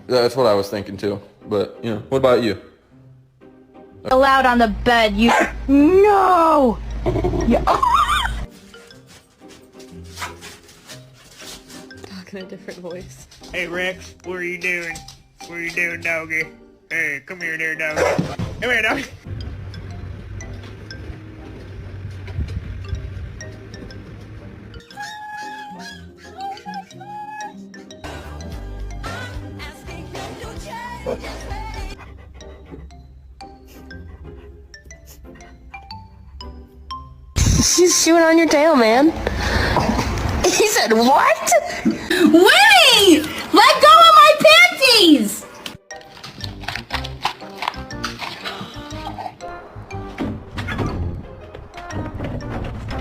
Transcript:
That's what I was thinking too. But, you know, what about you? Allowed on the bed, you... No! Yeah. Talk in a different voice. Hey Rex, what are you doing? What are you doing, doggy? Hey, come here there, doggy. Come here, doggy. She's chewing on your tail, man. He said, what? Winnie! Let go of my panties!